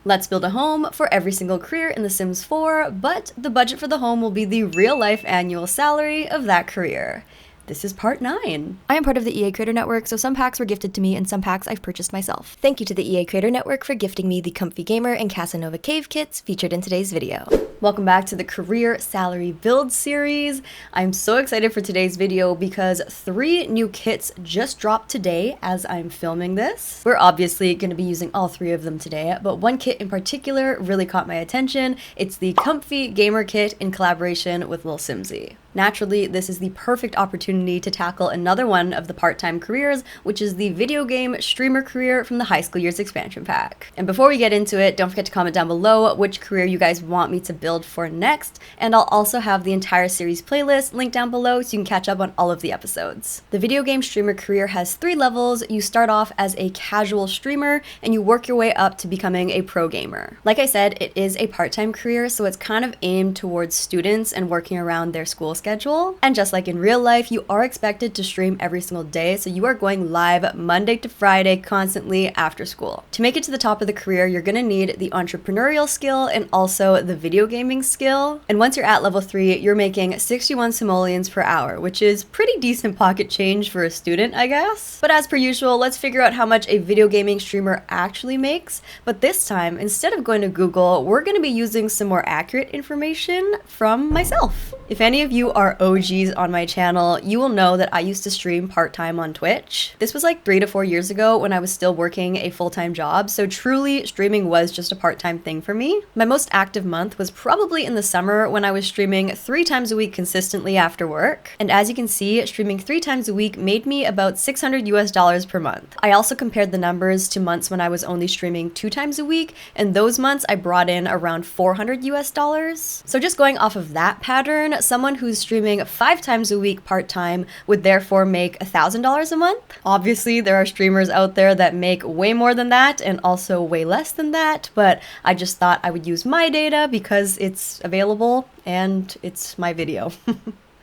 Let's build a home for every single career in The Sims 4, but the budget for the home will be the real-life annual salary of that career. This is part 9. I am part of the EA Creator Network, so some packs were gifted to me and some packs I've purchased myself. Thank you to the EA Creator Network for gifting me the Comfy Gamer and Casanova Cave kits featured in today's video. Welcome back to the Career Salary Build series. I'm so excited for today's video because 3 new kits just dropped today as I'm filming this. We're obviously going to be using all 3 of them today, but one kit in particular really caught my attention. It's the Comfy Gamer kit in collaboration with Lil Simsy. Naturally, this is the perfect opportunity to tackle another one of the part-time careers, which is the video game streamer career from the High School Years expansion pack. And before we get into it, don't forget to comment down below which career you guys want me to build for next, and I'll also have the entire series playlist linked down below so you can catch up on all of the episodes. The video game streamer career has 3 levels. You start off as a casual streamer, and you work your way up to becoming a pro gamer. Like I said, it is a part-time career, so it's kind of aimed towards students and working around their school schedule. And just like in real life, you are expected to stream every single day, so you are going live Monday to Friday constantly after school. To make it to the top of the career, you're gonna need the entrepreneurial skill and also the video gaming skill. And once you're at level 3, you're making 61 simoleons per hour, which is pretty decent pocket change for a student, I guess. But as per usual, let's figure out how much a video gaming streamer actually makes. But this time, instead of going to Google, we're gonna be using some more accurate information from myself. If any of you are OGs on my channel, you will know that I used to stream part-time on Twitch. This was like 3 to 4 years ago when I was still working a full-time job, so truly streaming was just a part-time thing for me. My most active month was probably in the summer when I was streaming 3 times a week consistently after work. And as you can see, streaming 3 times a week made me about $600 US per month. I also compared the numbers to months when I was only streaming 2 times a week, and those months I brought in around $400 US. So just going off of that pattern, someone who's streaming 5 times a week part-time would therefore make $1,000 a month. Obviously, there are streamers out there that make way more than that and also way less than that, but I just thought I would use my data because it's available and it's my video.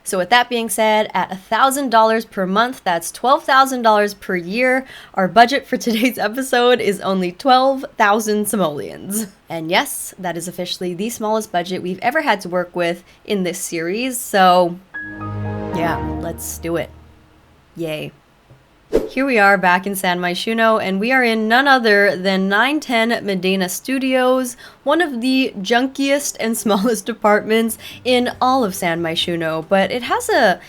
So with that being said, at $1,000 per month, that's $12,000 per year. Our budget for today's episode is only 12,000 simoleons. And yes, that is officially the smallest budget we've ever had to work with in this series, so yeah, let's do it. Yay. Here we are back in San Myshuno, and we are in none other than 910 Medina Studios, one of the junkiest and smallest apartments in all of San Myshuno, but it has a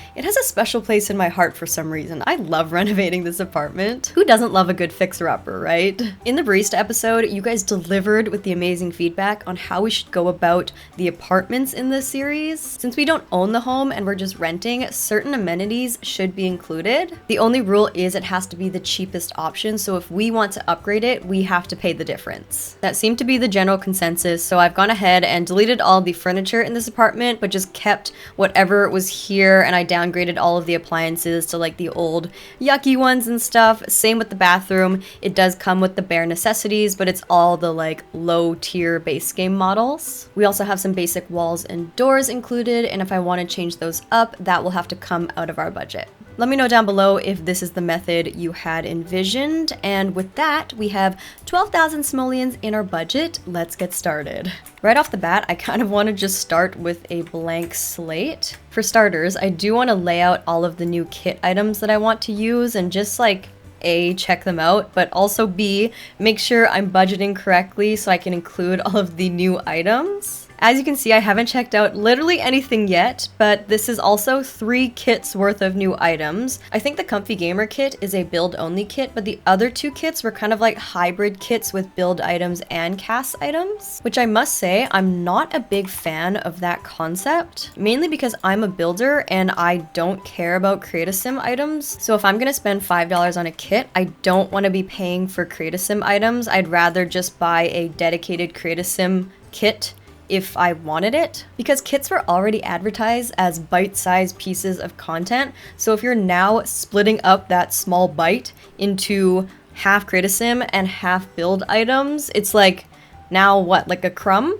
special place in my heart for some reason. I love renovating this apartment. Who doesn't love a good fixer-upper, right? In the barista episode, you guys delivered with the amazing feedback on how we should go about the apartments in this series. Since we don't own the home and we're just renting, certain amenities should be included. The only rule is it has to be the cheapest option, so if we want to upgrade it, we have to pay the difference. That seemed to be the general consensus, so I've gone ahead and deleted all the furniture in this apartment, but just kept whatever was here, and I downgraded all of the appliances to like the old yucky ones and stuff. Same with the bathroom. It does come with the bare necessities, but it's all the like low tier base game models. We also have some basic walls and doors included, and if I want to change those up, that will have to come out of our budget. Let me know down below if this is the method you had envisioned, and with that, we have 12,000 simoleons in our budget. Let's get started. Right off the bat, I kind of want to just start with a blank slate. For starters, I do want to lay out all of the new kit items that I want to use and just like A, check them out, but also B, make sure I'm budgeting correctly so I can include all of the new items. As you can see, I haven't checked out literally anything yet, but this is also 3 kits worth of new items. I think the Comfy Gamer kit is a build-only kit, but the other 2 kits were kind of like hybrid kits with build items and cast items, which I must say, I'm not a big fan of that concept, mainly because I'm a builder and I don't care about Create-a-Sim items. So if I'm gonna spend $5 on a kit, I don't want to be paying for Create-a-Sim items. I'd rather just buy a dedicated Create-a-Sim kit if I wanted it, because kits were already advertised as bite-sized pieces of content. So if you're now splitting up that small bite into half Create-a-Sim and half build items, it's like, now what, like a crumb?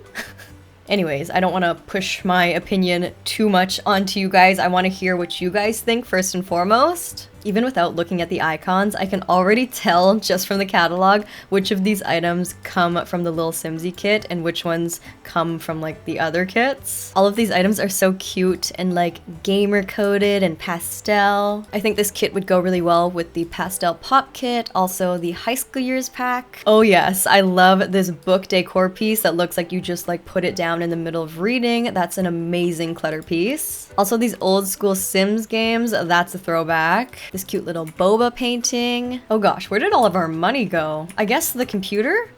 Anyways, I don't want to push my opinion too much onto you guys. I want to hear what you guys think first and foremost. Even without looking at the icons, I can already tell just from the catalog which of these items come from the Lil Simsy kit and which ones come from like the other kits. All of these items are so cute and like gamer coded and pastel. I think this kit would go really well with the pastel pop kit, also the high school years pack. Oh yes, I love this book decor piece that looks like you just like put it down in the middle of reading. That's an amazing clutter piece. Also these old school Sims games, that's a throwback. This cute little boba painting. Oh gosh, where did all of our money go? I guess the computer?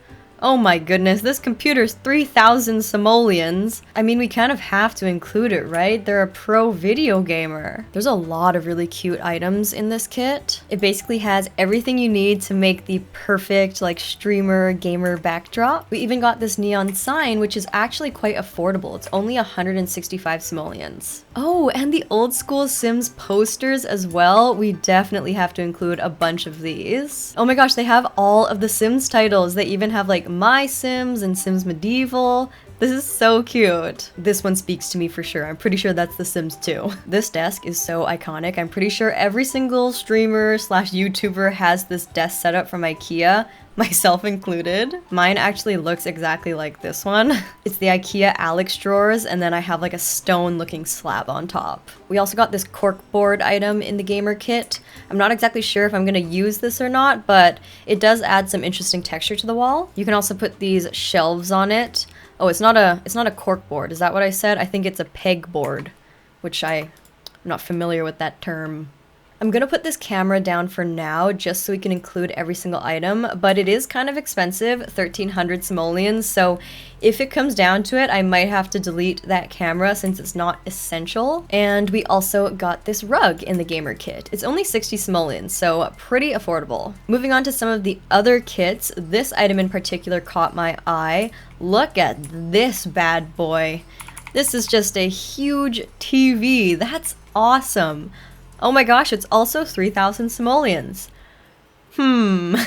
Oh my goodness, this computer's 3,000 simoleons. I mean, we kind of have to include it, right? They're a pro video gamer. There's a lot of really cute items in this kit. It basically has everything you need to make the perfect like streamer gamer backdrop. We even got this neon sign, which is actually quite affordable. It's only 165 simoleons. Oh, and the old school Sims posters as well. We definitely have to include a bunch of these. Oh my gosh, they have all of the Sims titles. They even have like My Sims and Sims Medieval. This is so cute. This one speaks to me for sure. I'm pretty sure that's The Sims 2. This desk is so iconic. I'm pretty sure every single streamer slash YouTuber has this desk setup from IKEA, myself included. Mine actually looks exactly like this one. It's the IKEA Alex drawers, and then I have like a stone looking slab on top. We also got this cork board item in the gamer kit. I'm not exactly sure if I'm gonna use this or not, but it does add some interesting texture to the wall. You can also put these shelves on it. Oh, it's not a cork board. Is that what I said? I think it's a peg board, which I'm not familiar with that term. I'm gonna put this camera down for now just so we can include every single item, but it is kind of expensive, 1,300 simoleons, so if it comes down to it, I might have to delete that camera since it's not essential. And we also got this rug in the gamer kit. It's only 60 simoleons, so pretty affordable. Moving on to some of the other kits, this item in particular caught my eye. Look at this bad boy. This is just a huge TV. That's awesome. Oh my gosh, it's also 3,000 simoleons. I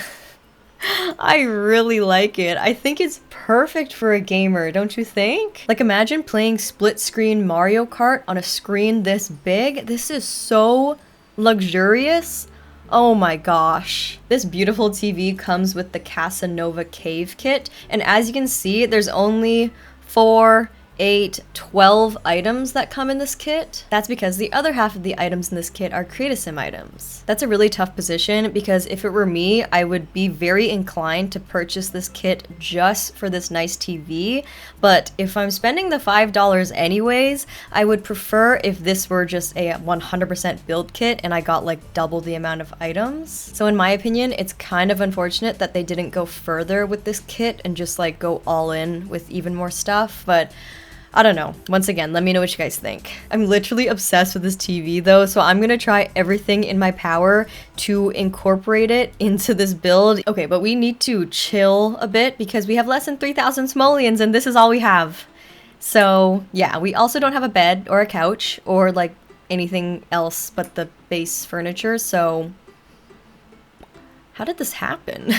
really like it. I think it's perfect for a gamer, don't you think? Like imagine playing split screen Mario Kart on a screen this big. This is so luxurious. Oh my gosh. This beautiful TV comes with the Casanova Cave kit, and as you can see, there's only 4, 8, 12 items that come in this kit. That's because the other half of the items in this kit are Create-A-Sim items. That's a really tough position because if it were me, I would be very inclined to purchase this kit just for this nice TV, but if I'm spending the $5 anyways, I would prefer if this were just a 100% build kit and I got like double the amount of items. So in my opinion, it's kind of unfortunate that they didn't go further with this kit and just like go all in with even more stuff, but I don't know. Once again, let me know what you guys think. I'm literally obsessed with this TV though, so I'm gonna try everything in my power to incorporate it into this build. Okay, but we need to chill a bit because we have less than 3,000 simoleons and this is all we have. So yeah, we also don't have a bed or a couch or like anything else but the base furniture, so how did this happen?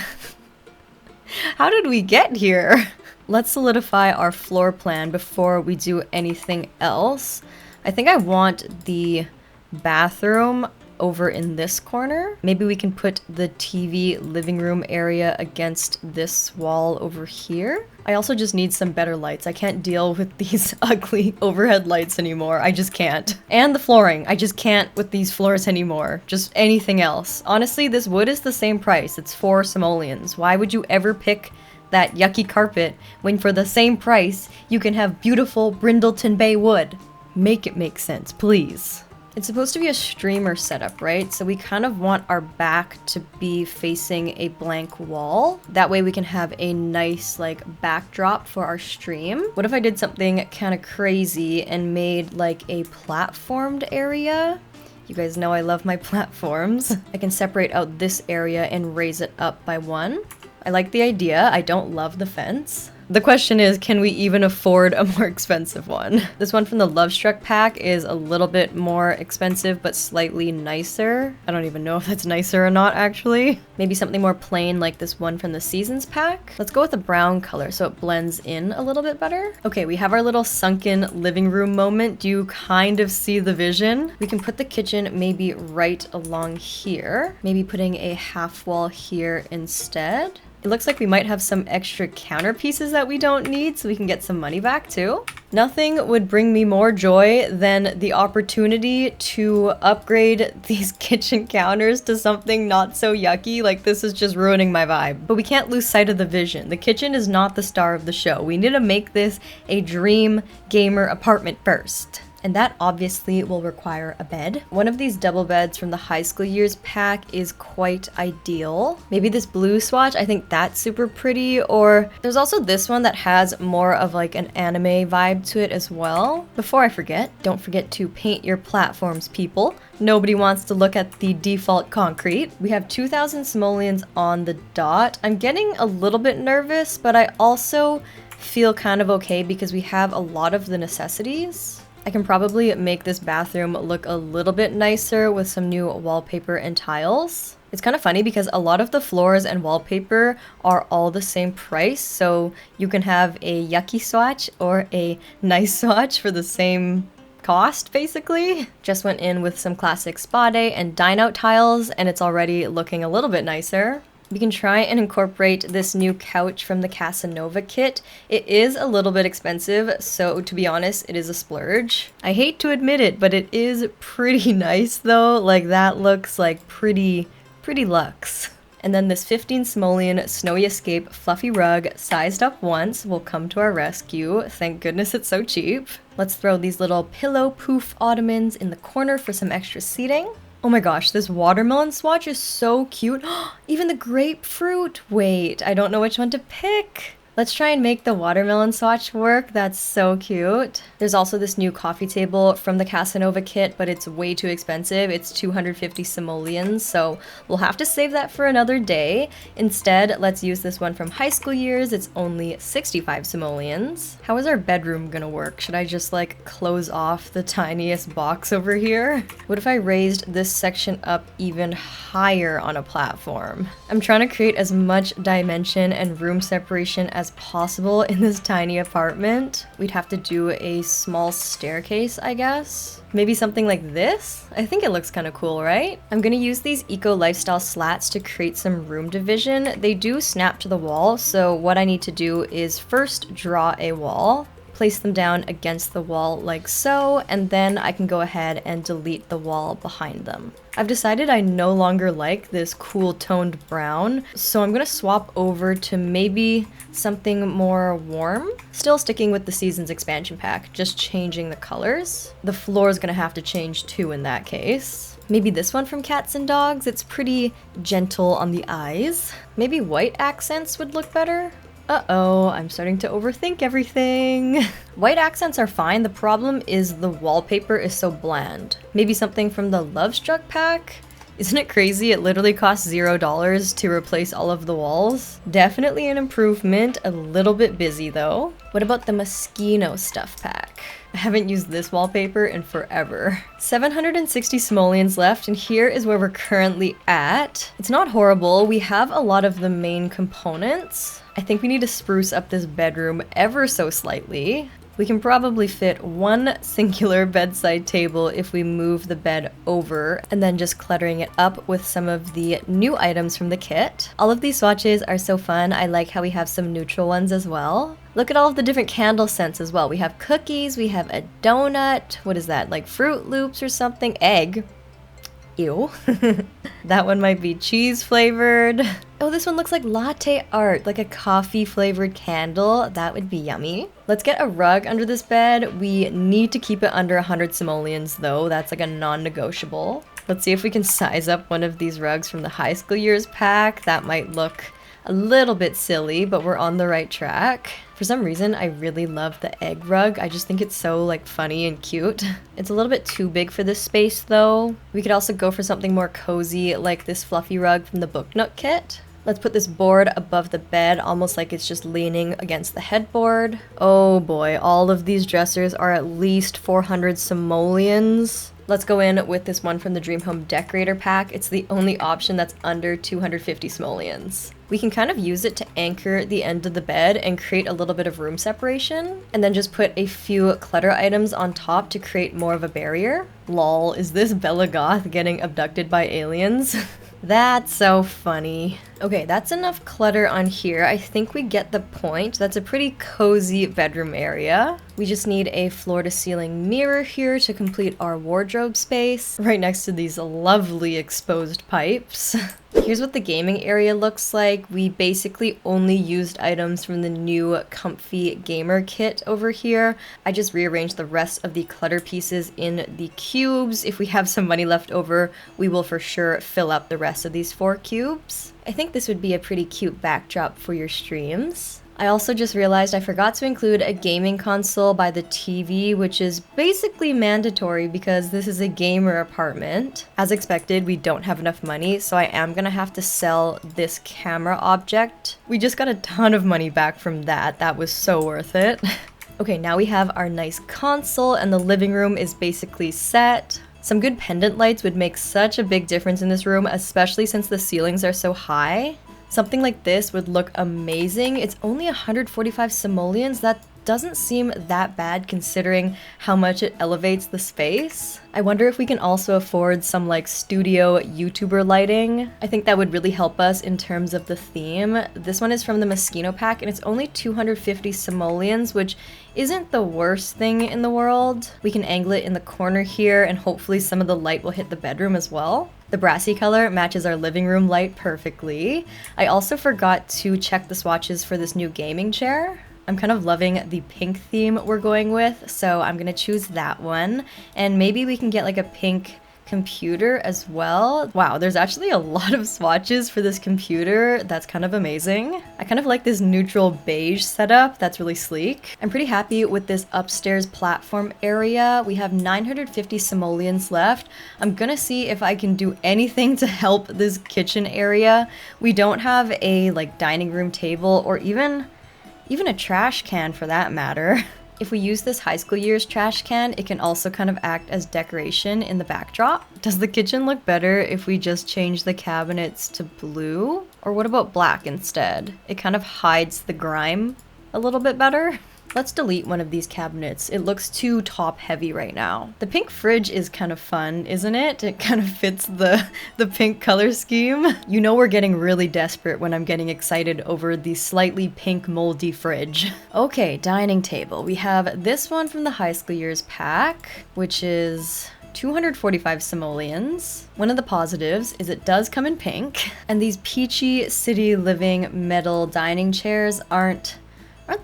How did we get here? Let's solidify our floor plan before we do anything else. I think I want the bathroom over in this corner. Maybe we can put the TV living room area against this wall over here. I also just need some better lights. I can't deal with these ugly overhead lights anymore. I just can't. And the flooring. I just can't with these floors anymore. Just anything else. Honestly, this wood is the same price. It's 4 simoleons. Why would you ever pick that yucky carpet when for the same price you can have beautiful Brindleton Bay wood? Make it make sense, please. It's supposed to be a streamer setup, right? So we kind of want our back to be facing a blank wall. That way we can have a nice like backdrop for our stream. What if I did something kind of crazy and made like a platformed area? You guys know I love my platforms. I can separate out this area and raise it up by 1. I like the idea. I don't love the fence. The question is, can we even afford a more expensive one? This one from the Love Struck pack is a little bit more expensive, but slightly nicer. I don't even know if that's nicer or not, actually. Maybe something more plain like this one from the Seasons pack. Let's go with a brown color so it blends in a little bit better. Okay, we have our little sunken living room moment. Do you kind of see the vision? We can put the kitchen maybe right along here. Maybe putting a half wall here instead. It looks like we might have some extra counter pieces that we don't need, so we can get some money back too. Nothing would bring me more joy than the opportunity to upgrade these kitchen counters to something not so yucky. Like, this is just ruining my vibe. But we can't lose sight of the vision. The kitchen is not the star of the show. We need to make this a dream gamer apartment first. And that obviously will require a bed. One of these double beds from the high school years pack is quite ideal. Maybe this blue swatch, I think that's super pretty. Or there's also this one that has more of like an anime vibe to it as well. Before I forget, don't forget to paint your platforms, people. Nobody wants to look at the default concrete. We have 2,000 simoleons on the dot. I'm getting a little bit nervous, but I also feel kind of okay because we have a lot of the necessities. I can probably make this bathroom look a little bit nicer with some new wallpaper and tiles. It's kind of funny because a lot of the floors and wallpaper are all the same price, so you can have a yucky swatch or a nice swatch for the same cost, basically. Just went in with some classic spa day and dine out tiles, and it's already looking a little bit nicer. We can try and incorporate this new couch from the Casanova kit. It is a little bit expensive, so to be honest, it is a splurge. I hate to admit it, but it is pretty nice though. Like, that looks like pretty luxe. And then this 15 simoleon Snowy Escape fluffy rug, sized up once, will come to our rescue. Thank goodness it's so cheap. Let's throw these little pillow poof ottomans in the corner for some extra seating. Oh my gosh, this watermelon swatch is so cute. Even the grapefruit. Wait, I don't know which one to pick. Let's try and make the watermelon swatch work. That's so cute. There's also this new coffee table from the Casanova kit, but it's way too expensive. It's 250 simoleons, so we'll have to save that for another day. Instead, let's use this one from high school years. It's only 65 simoleons. How is our bedroom gonna work? Should I just like close off the tiniest box over here? What if I raised this section up even higher on a platform? I'm trying to create as much dimension and room separation as possible in this tiny apartment. We'd have to do a small staircase, I guess. Maybe something like this? I think it looks kind of cool, right? I'm gonna use these eco lifestyle slats to create some room division. They do snap to the wall, so what I need to do is first draw a wall, place them down against the wall like so, and then I can go ahead and delete the wall behind them. I've decided I no longer like this cool toned brown, so I'm gonna swap over to maybe something more warm. Still sticking with the Seasons expansion pack, just changing the colors. The floor is gonna have to change too in that case. Maybe this one from Cats and Dogs. It's pretty gentle on the eyes. Maybe white accents would look better. Uh-oh, I'm starting to overthink everything. White accents are fine. The problem is the wallpaper is so bland. Maybe something from the Love Struck pack? Isn't it crazy? It literally costs $0 to replace all of the walls. Definitely an improvement. A little bit busy though. What about the Moschino stuff pack? I haven't used this wallpaper in forever. 760 simoleons left, and here is where we're currently at. It's not horrible. We have a lot of the main components. I think we need to spruce up this bedroom ever so slightly. We can probably fit one singular bedside table if we move the bed over and then just cluttering it up with some of the new items from the kit. All of these swatches are so fun. I like how we have some neutral ones as well. Look at all of the different candle scents as well. We have cookies, we have a donut. What is that, like Fruit Loops or something? Egg. Ew. That one might be cheese flavored. Oh, this one looks like latte art, like a coffee flavored candle. That would be yummy. Let's get a rug under this bed. We need to keep it under 100 simoleons though. That's like a non-negotiable. Let's see if we can size up one of these rugs from the high school years pack. That might look a little bit silly, but we're on the right track. For some reason, I really love the egg rug. I just think it's so like funny and cute. It's a little bit too big for this space though. We could also go for something more cozy like this fluffy rug from the Book Nook kit. Let's put this board above the bed, almost like it's just leaning against the headboard. Oh boy, all of these dressers are at least 400 simoleons. Let's go in with this one from the Dream Home Decorator pack. It's the only option that's under 250 simoleons. We can kind of use it to anchor the end of the bed and create a little bit of room separation, and then just put a few clutter items on top to create more of a barrier. Lol, is this Bella Goth getting abducted by aliens? That's so funny. Okay, that's enough clutter on here. I think we get the point. That's a pretty cozy bedroom area. We just need a floor-to-ceiling mirror here to complete our wardrobe space, right next to these lovely exposed pipes. Here's what the gaming area looks like. We basically only used items from the new comfy gamer kit over here. I just rearranged the rest of the clutter pieces in the cubes. If we have some money left over, we will for sure fill up the rest of these 4 cubes. I think this would be a pretty cute backdrop for your streams. I also just realized I forgot to include a gaming console by the TV, which is basically mandatory because this is a gamer apartment. As expected, we don't have enough money, so I am gonna have to sell this camera object. We just got a ton of money back from that. That was so worth it. Okay, now we have our nice console and the living room is basically set. Some good pendant lights would make such a big difference in this room, especially since the ceilings are so high. Something like this would look amazing. It's only 145 simoleons. That doesn't seem that bad considering how much it elevates the space. I wonder if we can also afford some like studio YouTuber lighting. I think that would really help us in terms of the theme. This one is from the Moschino pack and it's only 250 simoleons, which isn't the worst thing in the world. We can angle it in the corner here and hopefully some of the light will hit the bedroom as well. The brassy color matches our living room light perfectly. I also forgot to check the swatches for this new gaming chair. I'm kind of loving the pink theme we're going with, so I'm gonna choose that one. And maybe we can get like a pink computer as well. Wow, there's actually a lot of swatches for this computer. That's kind of amazing. I kind of like this neutral beige setup. That's really sleek. I'm pretty happy with this upstairs platform area. We have 950 simoleons left. I'm gonna see if I can do anything to help this kitchen area. We don't have a like dining room table or even a trash can for that matter. If we use this high school year's trash can, it can also kind of act as decoration in the backdrop. Does the kitchen look better if we just change the cabinets to blue? Or what about black instead? It kind of hides the grime a little bit better. Let's delete one of these cabinets. It looks too top heavy right now. The pink fridge is kind of fun, isn't it? It kind of fits the pink color scheme. You know we're getting really desperate when I'm getting excited over the slightly pink moldy fridge. Okay, dining table. We have this one from the high school years pack, which is 245 simoleons. One of the positives is it does come in pink, and these peachy city living metal dining chairs aren't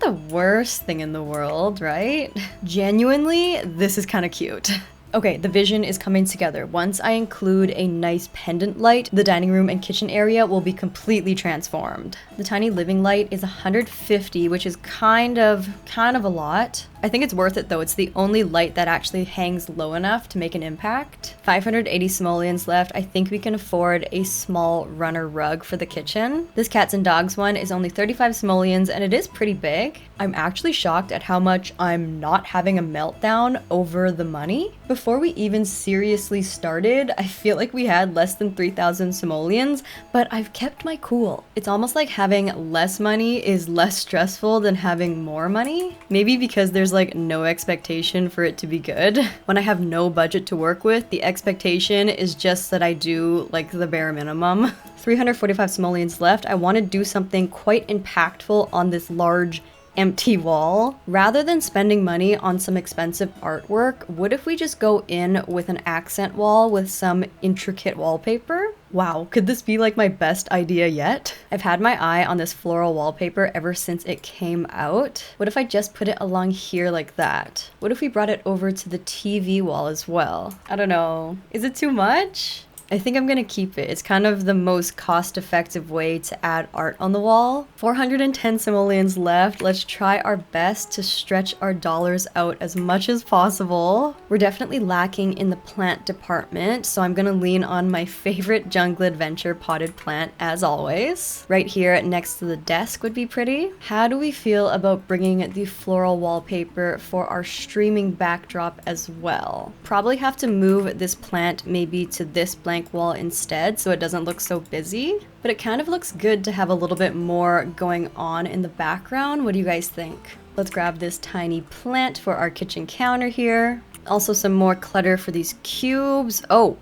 the worst thing in the world, right? Genuinely, this is kind of cute. Okay, the vision is coming together. Once I include a nice pendant light, the dining room and kitchen area will be completely transformed. The tiny living light is 150, which is kind of a lot. I think it's worth it though. It's the only light that actually hangs low enough to make an impact. 580 simoleons left. I think we can afford a small runner rug for the kitchen. This cats and dogs one is only 35 simoleons and it is pretty big. I'm actually shocked at how much I'm not having a meltdown over the money. Before we even seriously started, I feel like we had less than 3,000 simoleons, but I've kept my cool. It's almost like having less money is less stressful than having more money. Maybe because there's like no expectation for it to be good. When I have no budget to work with, the expectation is just that I do like the bare minimum. 345 simoleons left. I want to do something quite impactful on this large empty wall. Rather than spending money on some expensive artwork, what if we just go in with an accent wall with some intricate wallpaper? Wow, could this be like my best idea yet? I've had my eye on this floral wallpaper ever since it came out. What if I just put it along here like that? What if we brought it over to the TV wall as well? I don't know. Is it too much? I think I'm gonna keep it. It's kind of the most cost-effective way to add art on the wall. 410 simoleons left. Let's try our best to stretch our dollars out as much as possible. We're definitely lacking in the plant department, so I'm gonna lean on my favorite Jungle Adventure potted plant as always. Right here next to the desk would be pretty. How do we feel about bringing the floral wallpaper for our streaming backdrop as well? Probably have to move this plant maybe to this blank wall instead so it doesn't look so busy, but it kind of looks good to have a little bit more going on in the background. What do you guys think? Let's grab this tiny plant for our kitchen counter here. Also some more clutter for these cubes. Oh,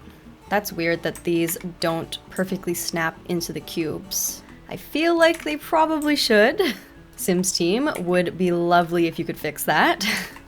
that's weird that these don't perfectly snap into the cubes. I feel like they probably should. Sims team, would be lovely if you could fix that.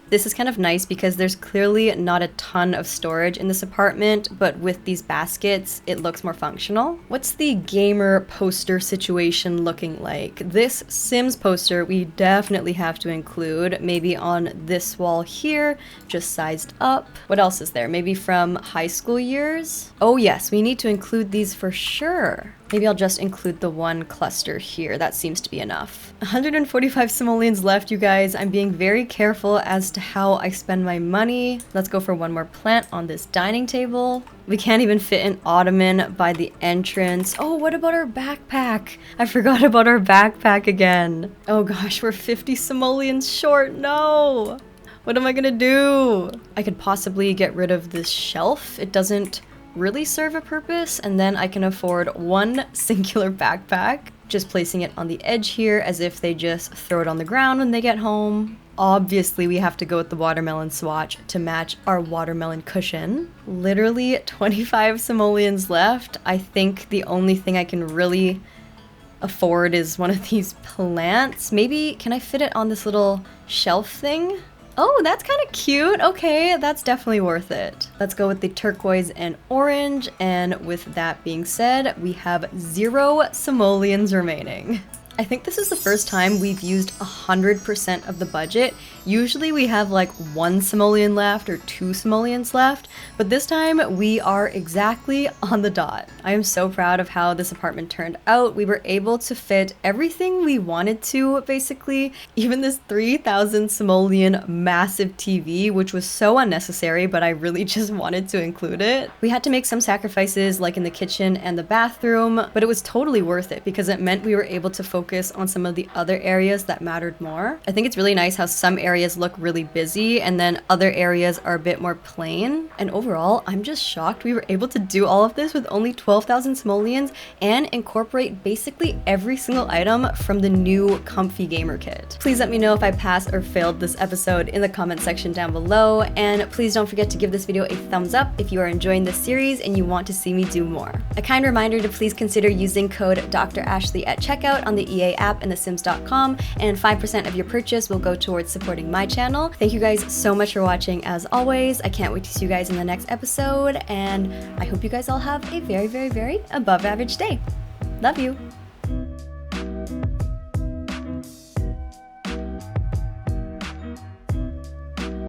This is kind of nice because there's clearly not a ton of storage in this apartment, but with these baskets, it looks more functional. What's the gamer poster situation looking like? This Sims poster we definitely have to include, maybe on this wall here, just sized up. What else is there? Maybe from high school years? Oh yes, we need to include these for sure. Maybe I'll just include the one cluster here. That seems to be enough. 145 simoleons left, you guys. I'm being very careful as to how I spend my money. Let's go for one more plant on this dining table. We can't even fit an ottoman by the entrance. Oh, what about our backpack? I forgot about our backpack again. Oh gosh, we're 50 simoleons short. No! What am I gonna do? I could possibly get rid of this shelf. It doesn't really serve a purpose, and then I can afford one singular backpack, just placing it on the edge here as if they just throw it on the ground when they get home. Obviously we have to go with the watermelon swatch to match our watermelon cushion. Literally 25 simoleons left. I think the only thing I can really afford is one of these plants. Maybe can I fit it on this little shelf thing? Oh, that's kind of cute. Okay, that's definitely worth it. Let's go with the turquoise and orange. And with that being said, we have 0 simoleons remaining. I think this is the first time we've used 100% of the budget. Usually we have like 1 simoleon left or 2 simoleons left, but this time we are exactly on the dot. I am so proud of how this apartment turned out. We were able to fit everything we wanted to, basically. Even this 3,000 simoleon massive TV, which was so unnecessary, but I really just wanted to include it. We had to make some sacrifices like in the kitchen and the bathroom, but it was totally worth it because it meant we were able to focus on some of the other areas that mattered more. I think it's really nice how some areas look really busy and then other areas are a bit more plain. And overall, I'm just shocked we were able to do all of this with only 12,000 simoleons and incorporate basically every single item from the new Comfy Gamer Kit. Please let me know if I passed or failed this episode in the comment section down below, and please don't forget to give this video a thumbs up if you are enjoying this series and you want to see me do more. A kind reminder to please consider using code DoctorAshley at checkout on the EA app and thesims.com, and 5% of your purchase will go towards supporting my channel. Thank you guys so much for watching as always. I can't wait to see you guys in the next episode, and I hope you guys all have a very, very, very above average day. Love you.